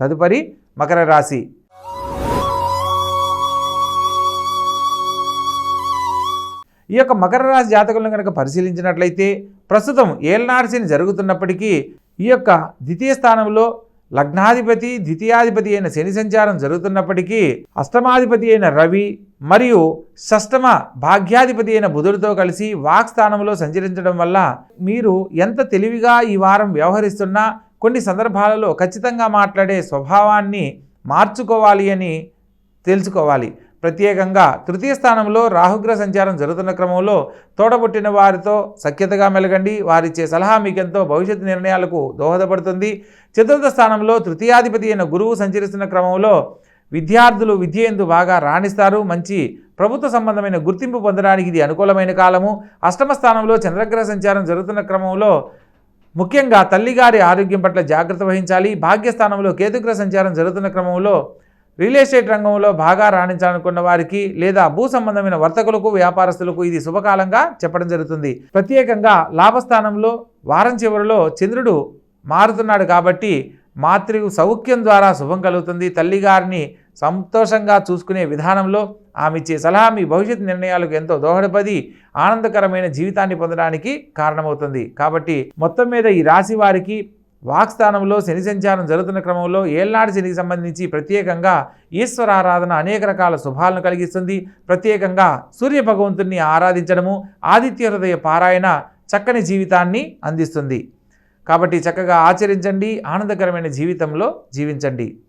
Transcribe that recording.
తదుపరి మకర రాశి. ఈ యొక్క మకర రాశి జాతకులను కనుక పరిశీలించినట్లయితే ప్రస్తుతం ఏళ్నాడు శని జరుగుతున్నప్పటికీ ఈ యొక్క ద్వితీయ స్థానంలో లగ్నాధిపతి ద్వితీయాధిపతి అయిన శని సంచారం జరుగుతున్నప్పటికీ అష్టమాధిపతి అయిన రవి మరియు షష్టమ భాగ్యాధిపతి అయిన బుధుడితో కలిసి వాక్ స్థానంలో సంచరించడం వల్ల మీరు ఎంత తెలివిగా ఈ వారం వ్యవహరిస్తున్నా కొన్ని సందర్భాలలో ఖచ్చితంగా మాట్లాడే స్వభావాన్ని మార్చుకోవాలి అని తెలుసుకోవాలి. ప్రత్యేకంగా తృతీయ స్థానంలో రాహుగ్రహ సంచారం జరుగుతున్న క్రమంలో తోడబుట్టిన వారితో సఖ్యతగా మెలగండి. వారిచ్చే సలహా మీకెంతో భవిష్యత్తు నిర్ణయాలకు దోహదపడుతుంది. చతుర్థ స్థానంలో తృతీయాధిపతి అయిన గురువు సంచరిస్తున్న క్రమంలో విద్యార్థులు విద్య యందు బాగా రాణిస్తారు. మంచి ప్రభుత్వ సంబంధమైన గుర్తింపు పొందడానికి ఇది అనుకూలమైన కాలము. అష్టమ స్థానంలో చంద్రగ్రహ సంచారం జరుగుతున్న క్రమంలో ముఖ్యంగా తల్లిగారి ఆరోగ్యం పట్ల జాగ్రత్త వహించాలి. భాగ్యస్థానంలో కేతుగ్రహ సంచారం జరుగుతున్న క్రమంలో రియల్ ఎస్టేట్ రంగంలో బాగా రాణించాలనుకున్న వారికి లేదా భూ సంబంధమైన వర్తకులకు వ్యాపారస్తులకు ఇది శుభకాలంగా చెప్పడం జరుగుతుంది. ప్రత్యేకంగా లాభస్థానంలో వారం చివరిలో చంద్రుడు మారుతున్నాడు కాబట్టి మాతృ సౌఖ్యం ద్వారా శుభం కలుగుతుంది. తల్లిగారిని సంతోషంగా చూసుకునే విధానంలో ఆమె ఇచ్చే సలహా మీ భవిష్యత్ నిర్ణయాలకు ఎంతో దోహదపడి ఆనందకరమైన జీవితాన్ని పొందడానికి కారణమవుతుంది. కాబట్టి మొత్తం మీద ఈ రాశి వారికి వాక్స్థానంలో శని సంచారం జరుగుతున్న క్రమంలో ఏళ్నాడు శనికి సంబంధించి ప్రత్యేకంగా ఈశ్వరారాధన అనేక రకాల శుభాలను కలిగిస్తుంది. ప్రత్యేకంగా సూర్య భగవంతుని ఆరాధించడము, ఆదిత్య హృదయ పారాయణ చక్కని జీవితాన్ని అందిస్తుంది. కాబట్టి చక్కగా ఆచరించండి, ఆనందకరమైన జీవితంలో జీవించండి.